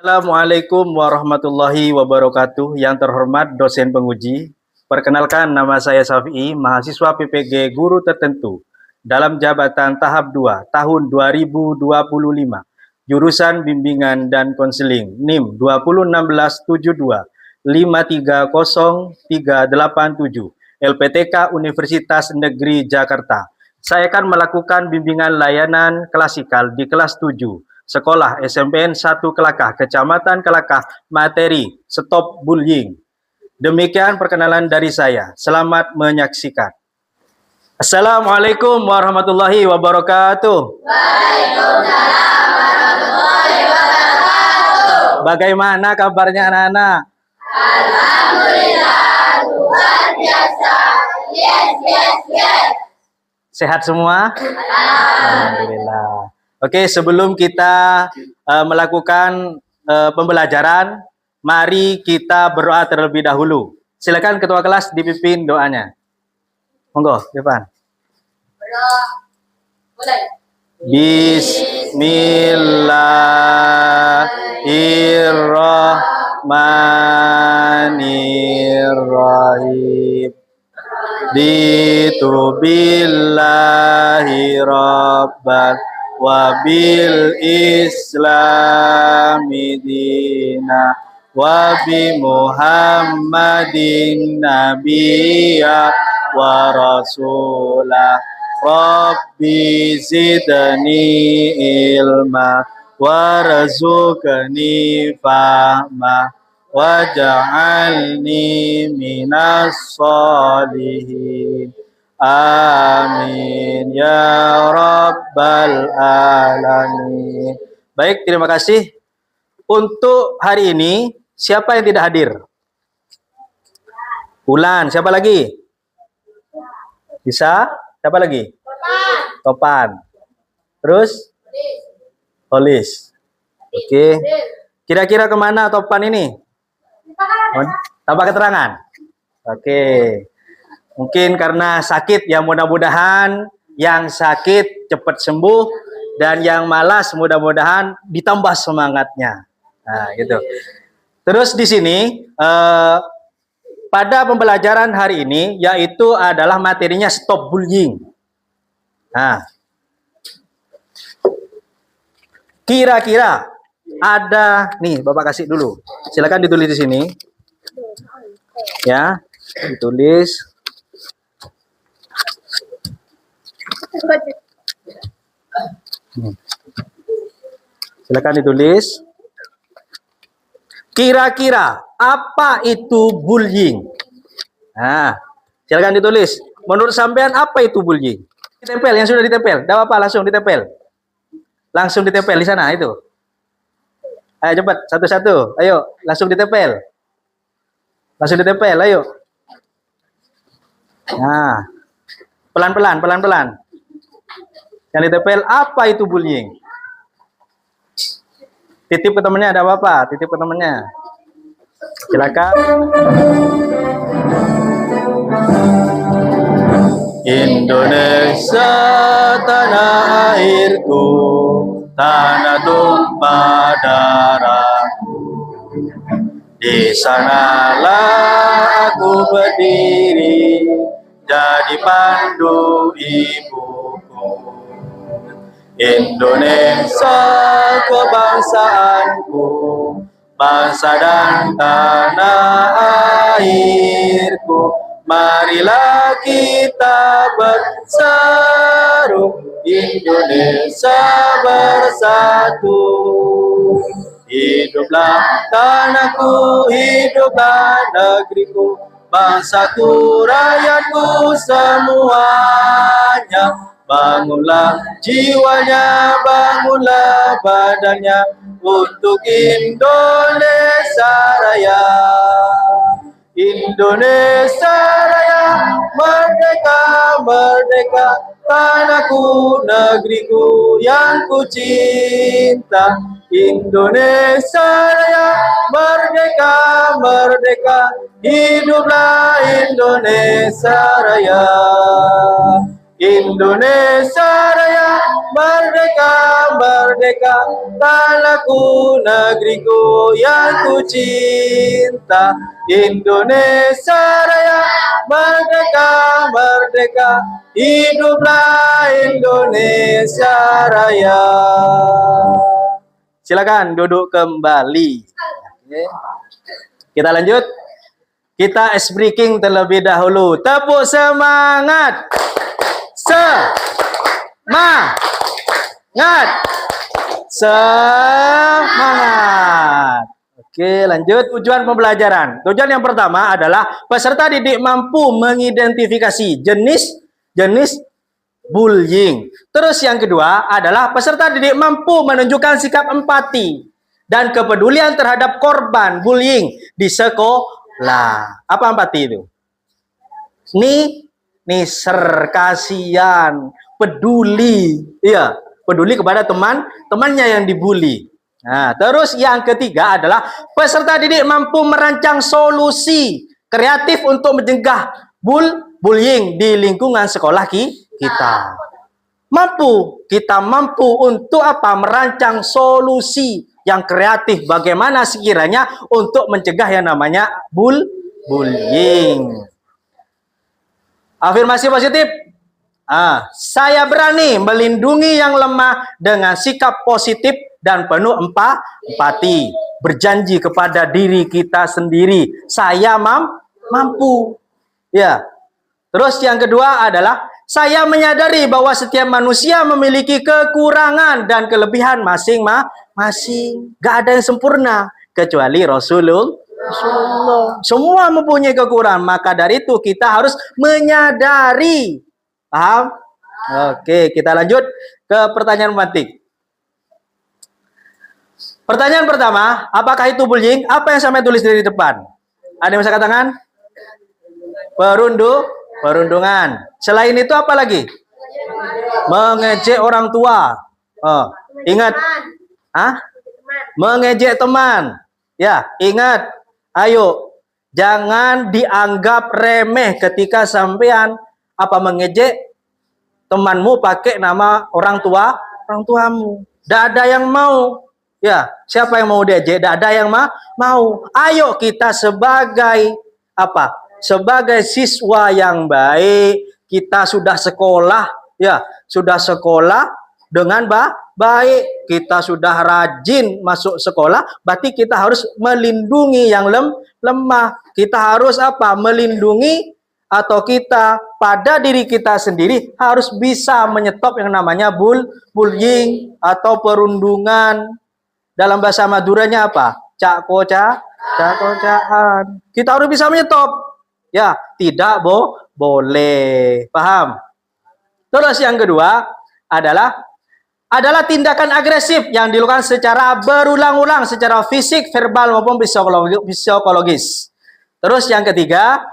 Assalamualaikum warahmatullahi wabarakatuh. Yang terhormat dosen penguji, perkenalkan nama saya Syafi'i, mahasiswa PPG Guru Tertentu dalam jabatan tahap 2 tahun 2025, jurusan Bimbingan dan Konseling, NIM 201672 530387, LPTK Universitas Negeri Jakarta. Saya akan melakukan bimbingan layanan klasikal di kelas 7. Sekolah SMPN 1 Kelakah, Kecamatan Kelakah, materi Stop Bullying. Demikian perkenalan dari saya. Selamat menyaksikan. Assalamualaikum warahmatullahi wabarakatuh. Waalaikumsalam warahmatullahi wabarakatuh. Bagaimana kabarnya anak-anak? Alhamdulillah, luar biasa. Yes. Sehat semua? Alhamdulillah. Oke, sebelum kita melakukan pembelajaran, mari kita berdoa terlebih dahulu. Silakan ketua kelas dipimpin doanya. Monggo, depan. Berdoa. Mulai. Bismillahirrahmanirrahim. Bitubillahi rabban wa bil islami dina wa bi muhammadin nabiyya wa rasulah. Rabbi zidni ilma warzuqni fahma waj'alni minas sholihin. Amin ya rabbal alamin. Baik, terima kasih. Untuk hari ini, siapa yang tidak hadir? Ulan, siapa lagi? Bisa? Siapa lagi? Topan. Terus? Holis. Oke. Kira-kira kemana Topan ini? Tanpa keterangan. Oke. Mungkin karena sakit, ya mudah-mudahan yang sakit cepat sembuh dan yang malas mudah-mudahan ditambah semangatnya. Nah, gitu. Terus di sini pada pembelajaran hari ini yaitu adalah materinya Stop Bullying. Nah, kira-kira ada nih, Bapak kasih dulu. Silakan ditulis di sini. Ya, ditulis. Silakan ditulis. Kira-kira apa itu bullying? Nah, silakan ditulis. Menurut sampean apa itu bullying? Ditempel, yang sudah ditempel. Tidak apa-apa, langsung ditempel. Langsung ditempel di sana itu. Ayo cepat, satu-satu. Ayo, langsung ditempel. Langsung ditempel, ayo. Nah, pelan-pelan. Yang ditempel, apa itu bullying? Titip ke temennya, ada apa-apa? Titip ke temennya. Silakan. Indonesia tanah airku, tanah tumpah darahku. Di sanalah aku berdiri, jadi pandu ibuku. Indonesia kebangsaanku, bangsa dan tanah airku. Marilah kita berseru, Indonesia bersatu. Hiduplah tanahku, hiduplah negeriku, bangsaku, rakyatku semuanya. Bangunlah jiwanya, bangunlah badannya untuk Indonesia Raya. Indonesia Raya, merdeka, merdeka, tanahku, negeriku yang ku cinta. Indonesia Raya, merdeka, merdeka, hiduplah Indonesia Raya. Indonesia Raya, merdeka, merdeka, tanahku negeriku yang ku cinta. Indonesia Raya, merdeka, merdeka, hiduplah Indonesia Raya. Silakan duduk kembali. Oke. Kita lanjut. Kita ice breaking terlebih dahulu. Tepuk semangat. Semangat. Semangat. Oke, lanjut. Tujuan pembelajaran. Tujuan yang pertama adalah peserta didik mampu mengidentifikasi jenis bullying. Terus yang kedua adalah peserta didik mampu menunjukkan sikap empati dan kepedulian terhadap korban bullying di sekolah. Apa empati itu? Kasihan, peduli. Iya, peduli kepada temannya yang dibully. Nah, terus yang ketiga adalah peserta didik mampu merancang solusi kreatif untuk mencegah bullying di lingkungan sekolah kita. Kita mampu untuk apa? Merancang solusi yang kreatif bagaimana sekiranya untuk mencegah yang namanya bullying. Afirmasi positif. Saya berani melindungi yang lemah dengan sikap positif dan penuh empati. Berjanji kepada diri kita sendiri, saya mampu. Ya. Terus yang kedua adalah saya menyadari bahwa setiap manusia memiliki kekurangan dan kelebihan masing-masing. Gak ada yang sempurna kecuali Rasulullah. Semua mempunyai kekurangan, maka dari itu kita harus menyadari. Paham? Oke, kita lanjut ke pertanyaan pemantik. Pertanyaan pertama, apakah itu bullying? Apa yang saya tulis di depan? Ada yang bisa katakan? Perundungan. Selain itu apa lagi? Mengejek orang tua. Ingat. Mengejek teman. Ya, ingat. Ayo, jangan dianggap remeh ketika sampean mengejek temanmu pakai nama orang tuamu. Tidak ada yang mau. Ya, siapa yang mau diejek? Tidak ada yang mau. Ayo kita sebagai sebagai siswa yang baik, kita sudah sekolah, dengan baik, kita sudah rajin masuk sekolah, berarti kita harus melindungi yang lemah. Kita harus melindungi atau kita pada diri kita sendiri harus bisa menyetop yang namanya bullying atau perundungan. Dalam bahasa Maduranya cak-kocaan. Kita harus bisa menyetop. Ya, tidak boleh. Paham? Terus yang kedua adalah tindakan agresif yang dilakukan secara berulang-ulang secara fisik, verbal maupun psikologis. Terus yang ketiga,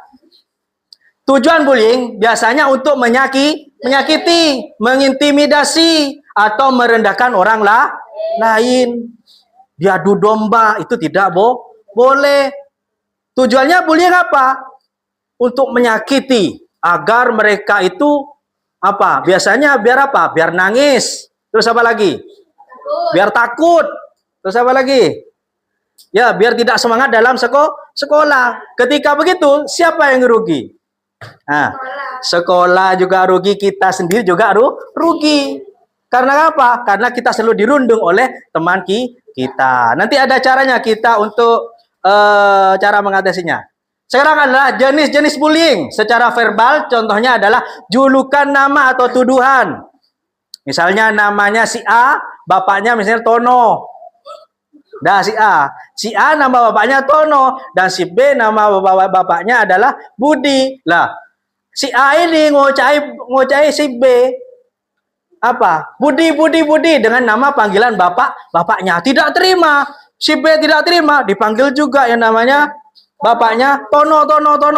tujuan bullying biasanya untuk menyakiti, mengintimidasi atau merendahkan orang lain. Diadu domba itu tidak boleh. Tujuannya bullying apa? Untuk menyakiti agar mereka itu biasanya biar biar nangis. Terus apa lagi? Biar takut. Terus apa lagi? Ya, biar tidak semangat dalam sekolah. Ketika begitu, siapa yang rugi? Sekolah juga rugi, kita sendiri juga rugi. Karena apa? Karena kita selalu dirundung oleh teman kita. Nanti ada caranya kita untuk cara mengatasinya. Sekarang adalah jenis-jenis bullying. Secara verbal, contohnya adalah julukan nama atau tuduhan. Misalnya namanya si A, bapaknya misalnya Tono. Si A nama bapaknya Tono, dan si B nama bapaknya adalah Budi. Lah, si A ini ngocai si B. Budi dengan nama panggilan bapaknya. Tidak terima. Si B tidak terima, dipanggil juga yang namanya bapaknya Tono.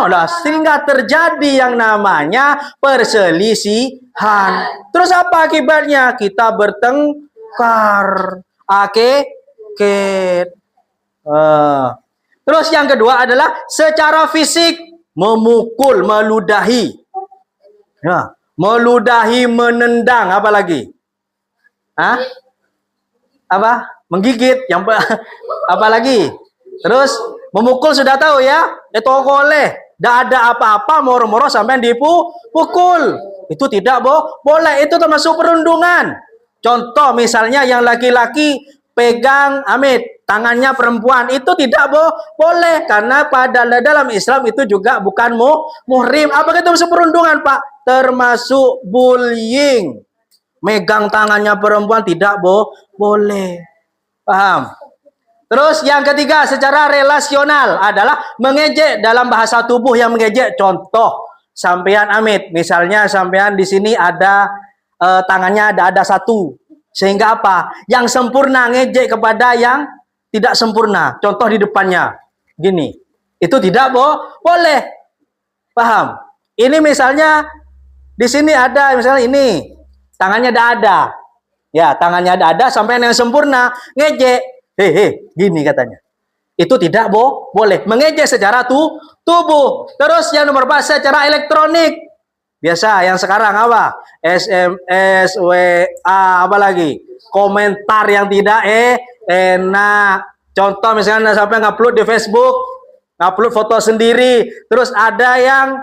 Lah, sehingga terjadi yang namanya perselisihan. Terus apa akibatnya? Kita bertengkar. Terus yang kedua adalah secara fisik, memukul, meludahi. Meludahi, menendang, apa lagi? apa? Menggigit, yang apa lagi? Terus memukul sudah tahu ya? Itu boleh. Tidak ada apa-apa moro-moro sampai dipukul. Itu tidak boleh. Itu termasuk perundungan. Contoh misalnya yang laki-laki pegang Amit, tangannya perempuan, itu tidak boleh karena pada dalam Islam itu juga bukan muhrim. Apakah itu masuk perundungan, Pak? Termasuk bullying. Megang tangannya perempuan tidak boleh. Paham? Terus yang ketiga secara relasional adalah mengejek dalam bahasa tubuh yang mengejek. Contoh, sampean Amit, misalnya sampean di sini ada tangannya ada satu. Sehingga apa? Yang sempurna ngejek kepada yang tidak sempurna. Contoh di depannya. Gini. Itu tidak boleh. Paham? Ini misalnya di sini ada misalnya ini. Tangannya ada. Ya, tangannya ada sampai yang sempurna ngejek. Hehe, gini katanya. Itu tidak boleh. Mengejek secara tubuh. Terus yang nomor 4 secara elektronik. Biasa yang sekarang apa? SMS, WA, apa lagi? Komentar yang tidak enak. Contoh misalnya sampai ngupload di Facebook, ngupload foto sendiri, terus ada yang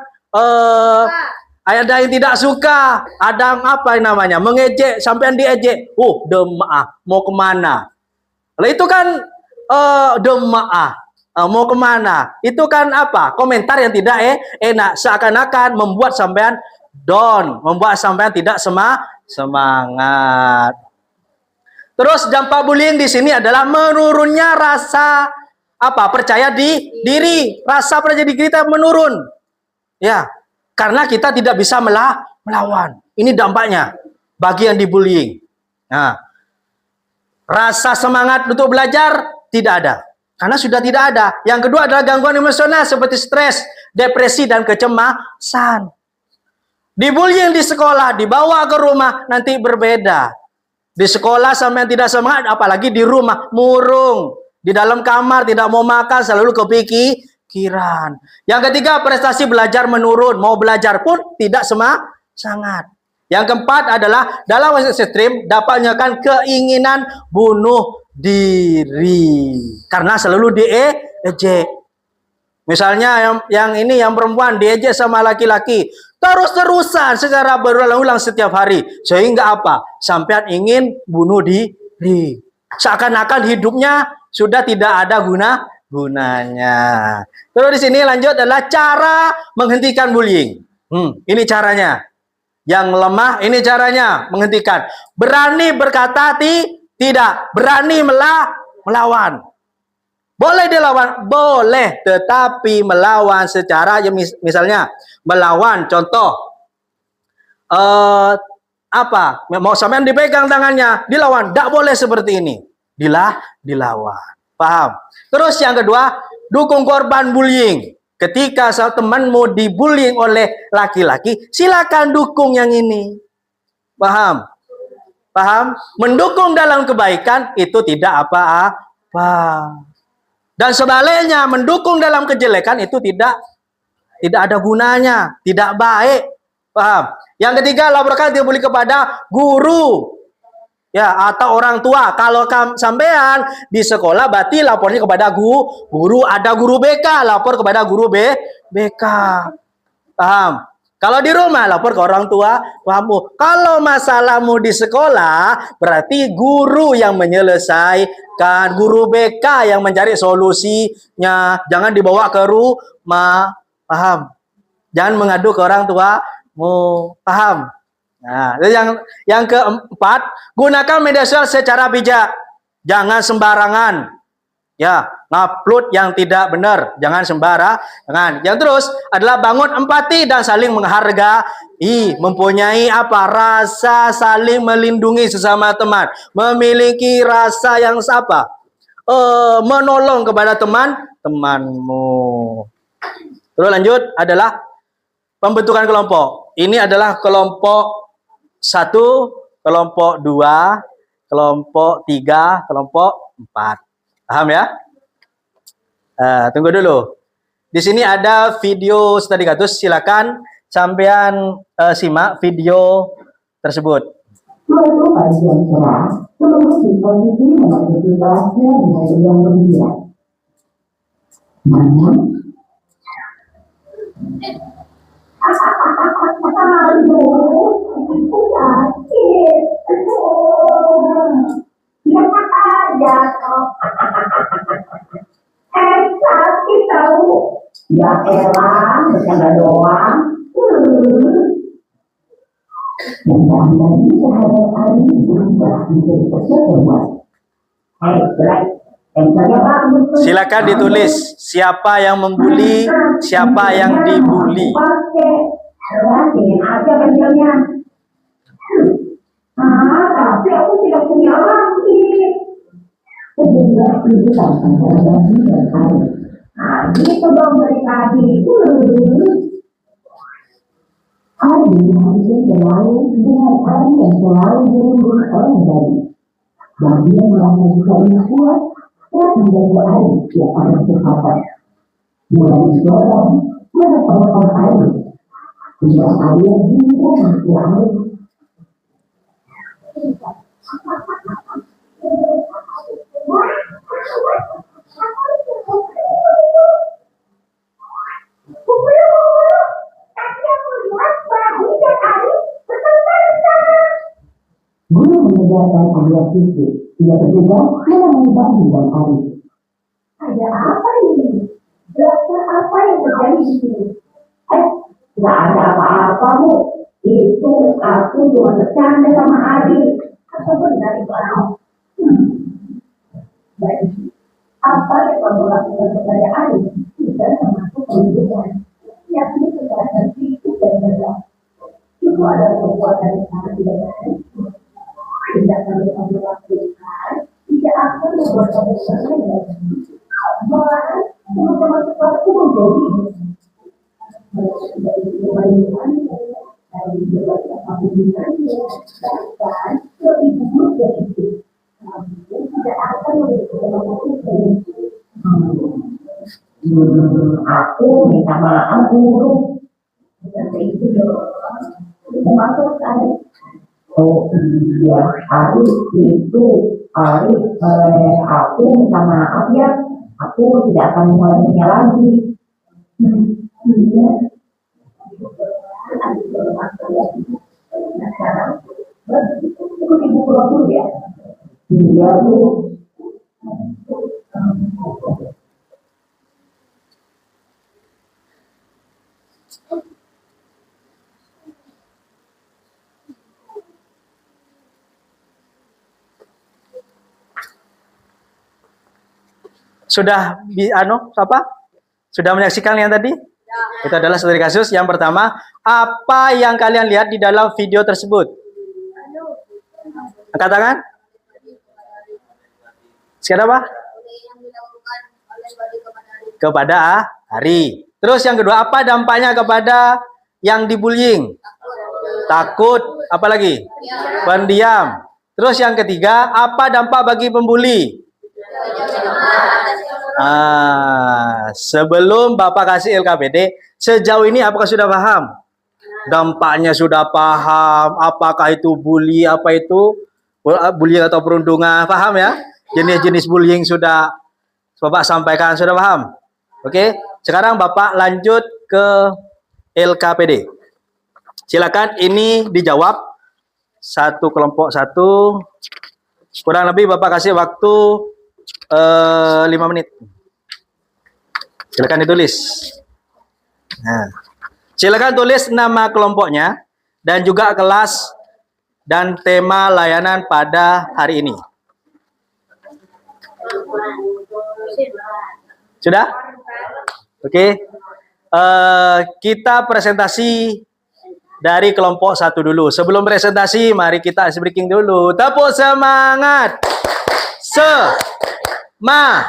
tidak suka, ada yang apa namanya? Mengejek, sampai diejek. Demaah, mau kemana? Lalu itu kan demaah. Mau kemana? Itu kan apa? Komentar yang tidak enak, seakan-akan membuat sampean down, membuat sampean tidak semangat. Terus dampak bullying di sini adalah menurunnya rasa percaya diri, rasa percaya diri kita menurun. Ya, karena kita tidak bisa melawan. Ini dampaknya bagi yang dibullying. Nah, rasa semangat untuk belajar tidak ada. Karena sudah tidak ada. Yang kedua adalah gangguan emosional seperti stres, depresi, dan kecemasan. Dibullying di sekolah, dibawa ke rumah, nanti berbeda. Di sekolah sampai tidak semangat, apalagi di rumah, murung. Di dalam kamar, tidak mau makan, selalu kepikiran. Yang ketiga, prestasi belajar menurun. Mau belajar pun tidak semangat. Yang keempat adalah dalam wasit ekstrim dapat menyebabkan keinginan bunuh diri karena selalu diejek. Misalnya yang ini yang perempuan diejek sama laki-laki terus-terusan secara berulang-ulang setiap hari sehingga apa? Sampai ingin bunuh diri. Seakan-akan hidupnya sudah tidak ada gunanya. Terus di sini lanjut adalah cara menghentikan bullying. Ini caranya. Yang lemah, ini caranya menghentikan. Berani berkata tidak, berani melawan. Boleh dilawan, boleh, tetapi melawan secara misalnya melawan. Contoh, mau sampean dipegang tangannya, dilawan, tidak boleh seperti ini. Dilawan, paham? Terus yang kedua, dukung korban bullying. Ketika temanmu dibullying oleh laki-laki, silakan dukung yang ini. Paham? Paham? Mendukung dalam kebaikan itu tidak apa-apa. Dan sebaliknya, mendukung dalam kejelekan itu tidak ada gunanya, tidak baik. Paham? Yang ketiga, laporkan dibully kepada guru. Ya, atau orang tua. Kalau sampean di sekolah berarti lapornya kepada guru, ada guru BK, lapor kepada guru BK. Paham? Kalau di rumah lapor ke orang tua, kamu. Kalau masalahmu di sekolah berarti guru yang menyelesaikan, guru BK yang mencari solusinya. Jangan dibawa ke rumah. Paham? Jangan mengadu ke orang tuamu. Paham? Nah, yang keempat, gunakan media sosial secara bijak. Jangan sembarangan. Ya, ngupload yang tidak benar, jangan sembarangan. Yang terus adalah bangun empati dan saling menghargai, mempunyai rasa saling melindungi sesama teman, memiliki rasa yang menolong kepada temanmu. Terus lanjut adalah pembentukan kelompok. Ini adalah kelompok 1, kelompok 2, kelompok 3, kelompok 4. Paham ya? Tunggu dulu. Di sini ada video Studygatus. Silakan sampean simak video tersebut. Suatu pagi yang cerah, seluruh disposisi memasuki kelasnya dengan riang gembira. Namun, sakit tahu. Ya elah, bercanda doang. Dan bisa ada hari berubah menjadi perseteruan. Silakan ditulis siapa yang membuli, siapa yang dibully. Aja bentuknya. Tapi aku tidak punya lagi. Sejumlah kehidupan antara bagi dan hari. Gitu dong dari tadi. Hari yang berlalu dengan hari yang selalu dirundung orang baru. Bagi yang merasa bisa ini kuat, telah menjadi hari yang akan bersahabat. Mulai dorong, menepalkan air. Hingga air hingga mati air. Guru mengajarkan agar sisi, ia berbeda menemui Bandi dan Ari. Ada apa ini? Jelaskan apa yang terjadi di sini. Nggak ada apa-apa, Bu. Itu aku cuma bercanda sama Ari. Apa benar itu aku? Baik. Apa yang kamu lakukan kepada Ari? Tidak termasuk penunjukan. Yakni kekerasan fisik dan verbal. Itu adalah perbuatan yang sangat tidak baik. Tindakan yang kamu lakukan tidak akan membuat kamu senang dan malahan teman-teman sekolahku menjadi dari kebaikannya, dari berbagai hubungannya, bahkan lebih buruk dari itu. Kamu tidak akan memiliki kemampuan itu. Aku minta maaf guru. Seperti itu dong. Kita masuk sekali. Oh iya, Ari itu Ari, aku minta maaf ya, aku tidak akan mengulanginya lagi. Iya. Nah sekarang, ikut ibu pulang dulu ya. Iya Bu. Sudah Sudah menyaksikan yang tadi? Itu adalah studi kasus yang pertama. Apa yang kalian lihat di dalam video tersebut? Angkat tangan. Sekarang apa? Kepada Ari. Terus yang kedua, apa dampaknya kepada yang dibullying? Takut. Apa lagi? Pendiam. Terus yang ketiga, apa dampak bagi pembuli? Sebelum Bapak kasih LKPD, sejauh ini apakah sudah paham? Dampaknya sudah paham, apakah itu bully, apa itu bullying atau perundungan, paham ya? Jenis-jenis bullying sudah Bapak sampaikan, sudah paham? Oke, sekarang Bapak lanjut ke LKPD. Silakan ini dijawab satu kelompok satu, kurang lebih Bapak kasih waktu 5 menit. Silakan ditulis. Nah, silakan tulis nama kelompoknya dan juga kelas dan tema layanan pada hari ini. Sudah? Oke. Kita presentasi dari kelompok satu dulu. Sebelum presentasi, mari kita ice breaking dulu. Tepuk semangat. Semangat.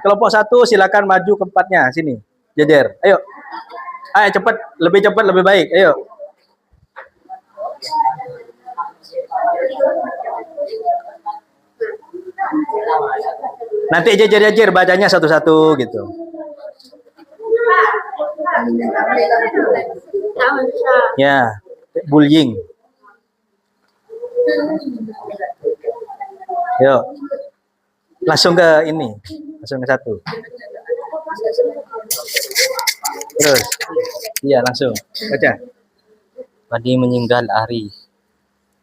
Kelompok satu silakan maju ke tempatnya sini. Jejer. Ayo. Ayo cepat, lebih baik. Ayo. Nanti jejer-jejer bacanya satu-satu gitu. Ya, bullying. Yuk, langsung ke ini, langsung ke satu. Terus, iya langsung baca. Padi meninggal Ari.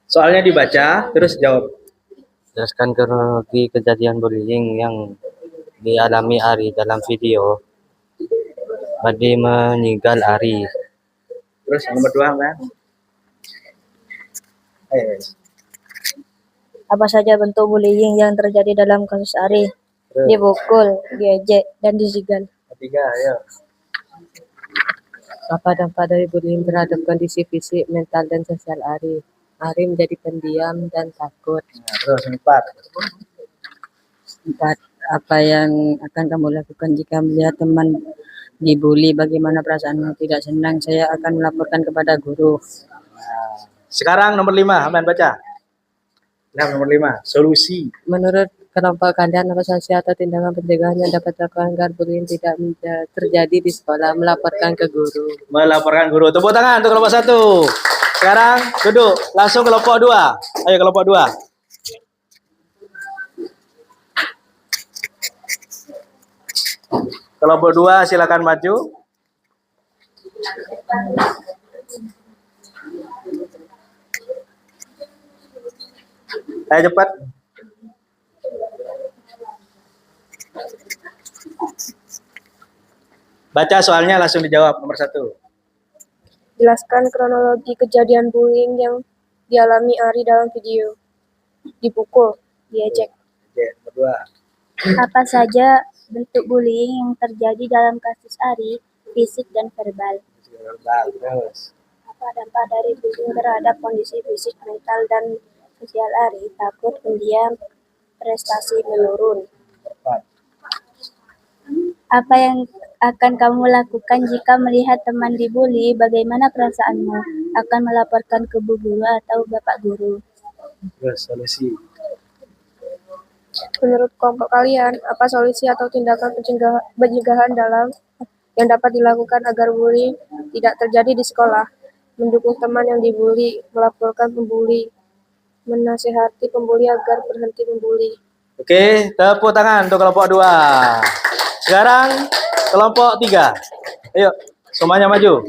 Soalnya dibaca, terus jawab. Jelaskan kronologi kejadian bullying yang dialami Ari dalam video. Padi meninggal Ari. Terus nomor 2 kan? Apa saja bentuk bullying yang terjadi dalam kasus Ari? Terus, Dipukul, diejek, dan disigal. ketiga, ayo. Apa dampak dari bullying terhadap kondisi fisik, mental, dan sosial Ari? Ari menjadi pendiam dan takut. Nah, terus 4. 4. Apa yang akan kamu lakukan jika melihat teman dibully? Bagaimana perasaanmu? Tidak senang. Saya akan melaporkan kepada guru. Sekarang nomor 5, Aman baca. Nah, nomor 5, solusi. Menurut kelompok kalian, apa sanksi atau tindakan pencegahan yang dapat dilakukan agar bullying tidak terjadi di sekolah? Melaporkan ke guru. Melaporkan guru. Tepuk tangan untuk kelompok 1. Sekarang duduk, langsung kelompok 2. Ayo kelompok 2. Kelompok 2 silakan maju. Ayo cepat. Baca soalnya langsung dijawab nomor 1. Jelaskan kronologi kejadian bullying yang dialami Ari dalam video. Dipukul, diejek. Oke, nomor 2. Apa saja bentuk bullying yang terjadi dalam kasus Ari, fisik dan verbal? Terus. Apa dampak dari bullying terhadap kondisi fisik, mental, dan sosial Ari? Takut, pendiam, prestasi menurun. 4. Apa yang akan kamu lakukan jika melihat teman dibully? Bagaimana perasaanmu? Akan melaporkan ke bu guru atau bapak guru? Terus solusi. Menurut kelompok kalian, apa solusi atau tindakan pencegahan yang dapat dilakukan agar bullying tidak terjadi di sekolah? Mendukung teman yang dibully, melaporkan pembuli, menasihati pembuli agar berhenti membuli. Oke, tepuk tangan untuk kelompok 2. Sekarang kelompok 3. Ayo, semuanya maju.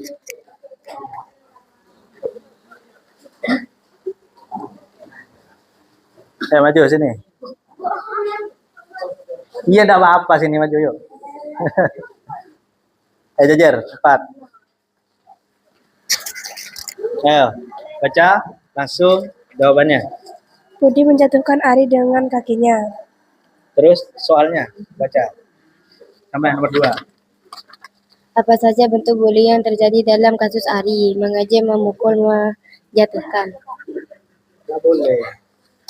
Ayo maju sini. Iya, enggak apa-apa sini maju yuk. Ayo jajar, cepat. Ayo, baca langsung jawabannya. Budi menjatuhkan Ari dengan kakinya. Terus soalnya baca. Sampai nomor 2. Apa saja bentuk bullying yang terjadi dalam kasus Ari? Mengejek, memukul, menjatuhkan. Enggak boleh.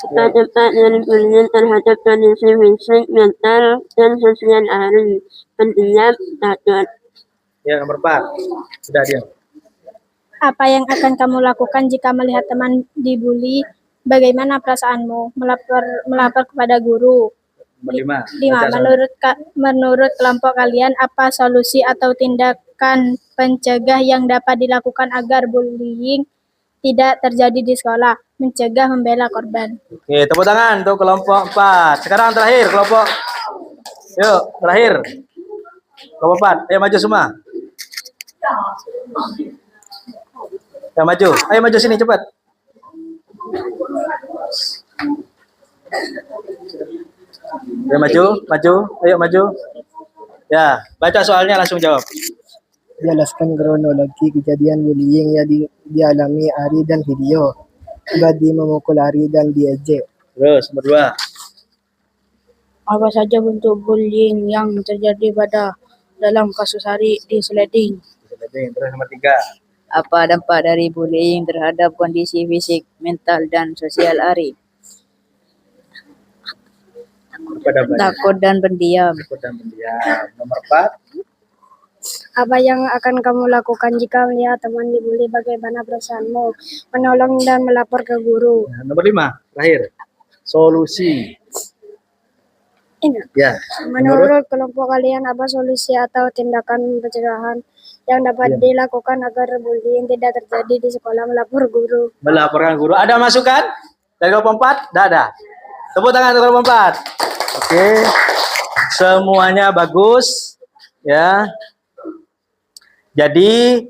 Dampak dari bullying terhadap kondisi fisik, mental, dan sosial Ari. Pendiam, takut. Ya, nomor 4. Sudah dia. Apa yang akan kamu lakukan jika melihat teman dibully? Bagaimana perasaanmu? Melapor kepada guru. Nomor 5. 5. Menurut kelompok kalian, apa solusi atau tindakan pencegah yang dapat dilakukan agar bullying tidak terjadi di sekolah? Mencegah, membela korban. Oke, tepuk tangan untuk kelompok 4. Sekarang terakhir kelompok. Yuk, terakhir. Kelompok 4. Ayo maju semua. Ya maju. Ayo maju sini cepat. Ya maju, maju. Ayo maju. Ya, baca soalnya langsung jawab. Jelaskan kronologi kejadian bullying yang dialami Ari dan video. Badi memukul Ari dan diejek. Terus nomor 2. Apa saja bentuk bullying yang terjadi dalam kasus Ari di Sleding? Terus nomor 3. Apa dampak dari bullying terhadap kondisi fisik, mental, dan sosial Ari? Takut dan pendiam. Takut dan pendiam. Nomor 4. Apa yang akan kamu lakukan jika melihat teman dibully? Bagaimana perasaanmu? Menolong dan melapor ke guru. Nah, nomor 5. Terakhir. Solusi. Ini. Ya. Menurut kelompok kalian, apa solusi atau tindakan pencegahan yang dapat Iya. dilakukan agar bullying tidak terjadi di sekolah, melapor guru. Melaporkan guru. Ada masukan dari kelompok 4? Tidak ada. Tepuk tangan untuk kelompok 4. Oke. Semuanya bagus. Ya. Jadi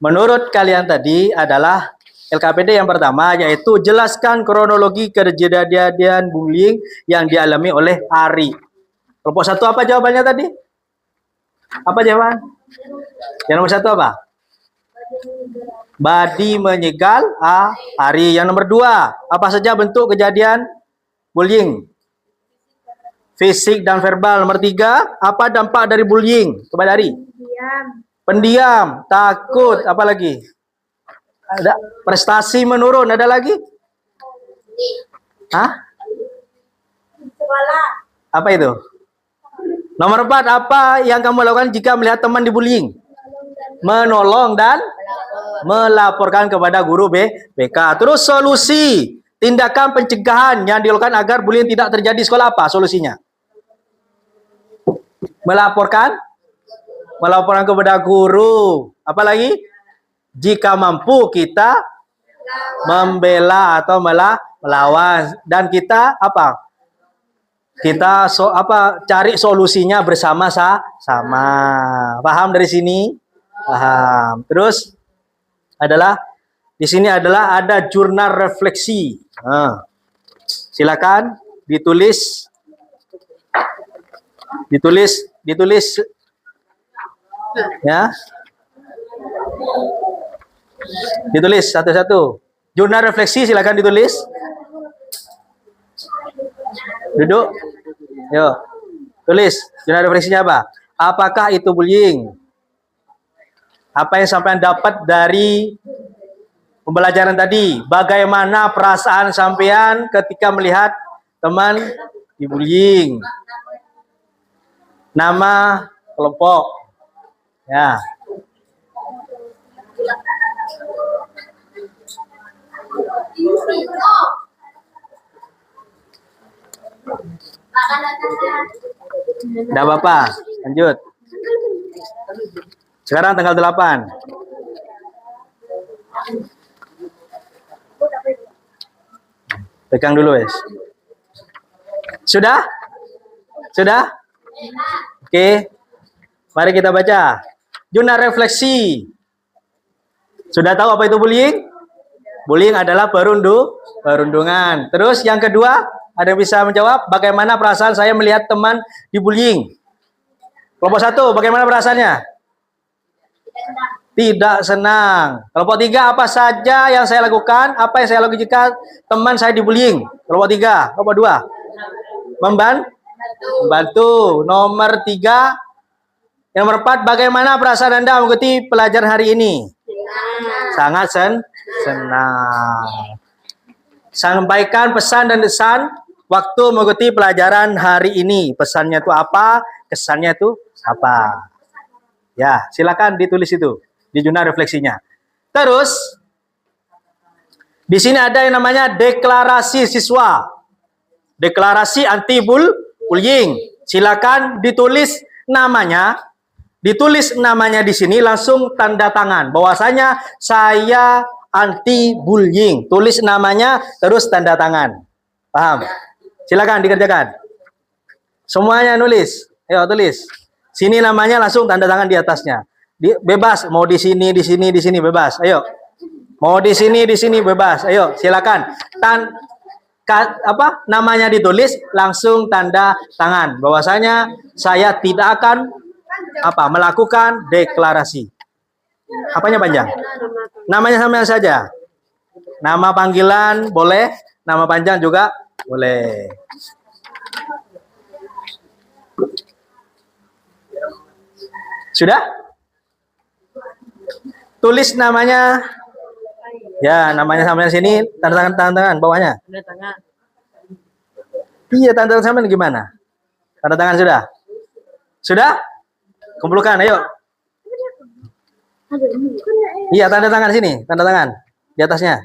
menurut kalian tadi adalah LKPD yang pertama, yaitu jelaskan kronologi kejadian bullying yang dialami oleh Ari. Kelompok 1 apa jawabannya tadi? Apa jawaban? Yang nomor 1 apa? Badi menyegal Ari. Yang nomor 2, apa saja bentuk kejadian bullying? Fisik dan verbal. Nomor 3, apa dampak dari bullying? Coba dari. Pendiam, takut, apa lagi? Ada prestasi menurun, ada lagi? Hah? Apa itu? Nomor 4, apa yang kamu lakukan jika melihat teman dibullying? Menolong dan melaporkan kepada guru BK. Terus solusi tindakan pencegahan yang dilakukan agar bullying tidak terjadi di sekolah, apa solusinya? Melaporkan kepada guru. Apa lagi? Jika mampu kita membela atau melawan, dan kita apa? Kita cari solusinya bersama-sama. Paham dari sini? Paham. Terus adalah di sini adalah ada jurnal refleksi. Silakan ditulis ya. Ditulis satu-satu. Jurnal refleksi silakan ditulis. Duduk. Yuk. Tulis. Jurnal refleksinya apa? Apakah itu bullying? Apa yang sampean dapat dari pembelajaran tadi? Bagaimana perasaan sampean ketika melihat teman dibullying? Nama kelompok. Ya. Tidak apa-apa. Lanjut. Sekarang tanggal 8. Pegang dulu, wes. Sudah? Sudah? Oke. Mari kita baca. Jurnal refleksi. Sudah tahu apa itu bullying? Bullying adalah perundungan. Terus yang kedua, ada yang bisa menjawab bagaimana perasaan saya melihat teman dibullying? Kelompok 1, bagaimana perasaannya? Tidak senang. Kelompok 3, apa saja yang saya lakukan? Apa yang saya lakukan jika teman saya dibullying? Kelompok 3. Kelompok 2, membantu. Nomor 3, yang nomor 4, bagaimana perasaan Anda mengikuti pelajaran hari ini? Sangat senang. Sampaikan pesan dan kesan waktu mengikuti pelajaran hari ini. Pesannya itu apa? Kesannya itu apa? Ya, silakan ditulis itu di jurnal refleksinya. Terus di sini ada yang namanya deklarasi siswa. Deklarasi anti bullying. Silakan ditulis namanya. Ditulis namanya di sini, langsung tanda tangan bahwasanya saya anti bullying. Tulis namanya terus tanda tangan. Paham? Silakan dikerjakan. Semuanya nulis. Ayo tulis. Sini namanya, langsung tanda tangan di atasnya. Bebas mau di sini bebas. Ayo. Mau di sini bebas. Ayo, silakan. Namanya ditulis, langsung tanda tangan bahwasanya saya tidak akan melakukan deklarasi. Apanya panjang? Namanya sama saja. Nama panggilan boleh, nama panjang juga boleh. Sudah? Tulis namanya. Ya, namanya sama sini, tanda tangan bawahnya. Tanda tangan. Iya, tanda tangan sama gimana? Tanda tangan sudah? Sudah? Kumpulkan, ayo. Iya, tanda tangan sini, tanda tangan di atasnya.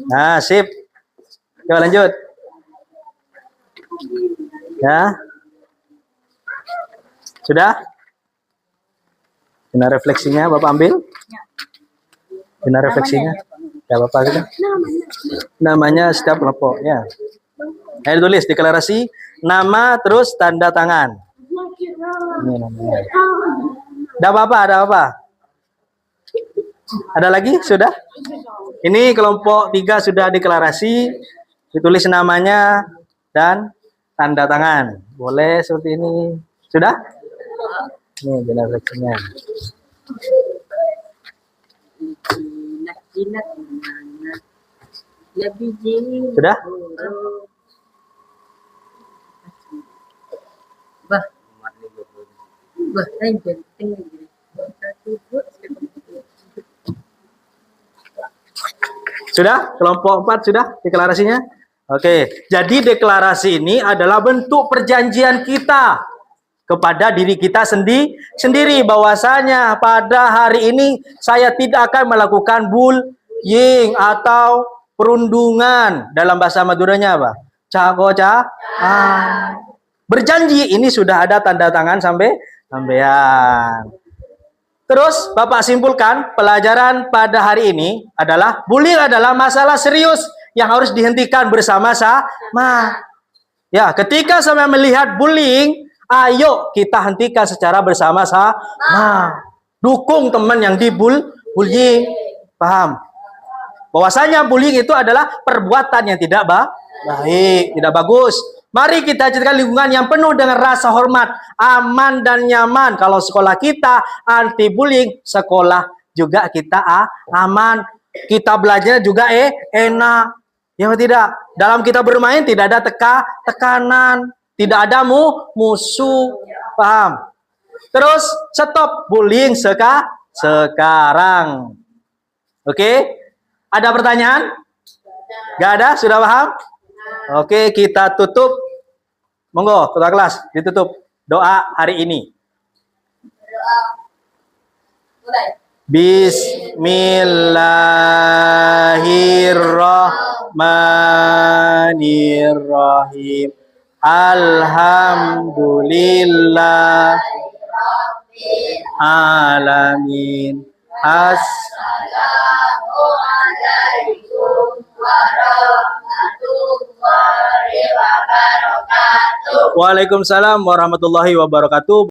Nah, sip. Yuk lanjut. Ya. Sudah? Pena refleksinya Bapak ambil? Pena refleksinya? Ya Bapak gitu. Namanya setiap kelompok ya. Ayo tulis deklarasi nama terus tanda tangan. Ini namanya. Ada apa? Ada apa? Ada lagi? Sudah? Ini kelompok 3 sudah deklarasi, ditulis namanya dan tanda tangan. Boleh seperti ini. Sudah? Ini deklarasinya. Sudah? Sudah? Kelompok 4 sudah deklarasinya? Oke, jadi deklarasi ini adalah bentuk perjanjian kita kepada diri kita sendiri bahwasanya pada hari ini saya tidak akan melakukan bullying atau perundungan. Dalam bahasa Maduranya apa? Cakoca. Berjanji ini sudah ada tanda tangan sampean. Terus Bapak simpulkan pelajaran pada hari ini adalah bullying adalah masalah serius yang harus dihentikan bersama-sama. Ya, ketika sampai melihat bullying, ayo kita hentikan secara bersama-sama. Dukung teman yang bullying. Paham? Bahwasanya bullying itu adalah perbuatan yang tidak baik, tidak bagus. Mari kita ciptakan lingkungan yang penuh dengan rasa hormat, aman dan nyaman. Kalau sekolah kita anti bullying, sekolah juga kita aman. Kita belajar juga enak. Ya tidak. Dalam kita bermain tidak ada tekanan, tidak ada musuh. Paham? Terus stop bullying sekarang. Oke? Ada pertanyaan? Gak ada? Sudah paham? Oke, kita tutup. Monggo, ketua kelas ditutup doa hari ini. Mulai. Bismillahirrahmanirrahim. Alhamdulillah alamin. Assalamualaikum warahmatullahi wabarakatuh. Waalaikumsalam warahmatullahi wabarakatuh.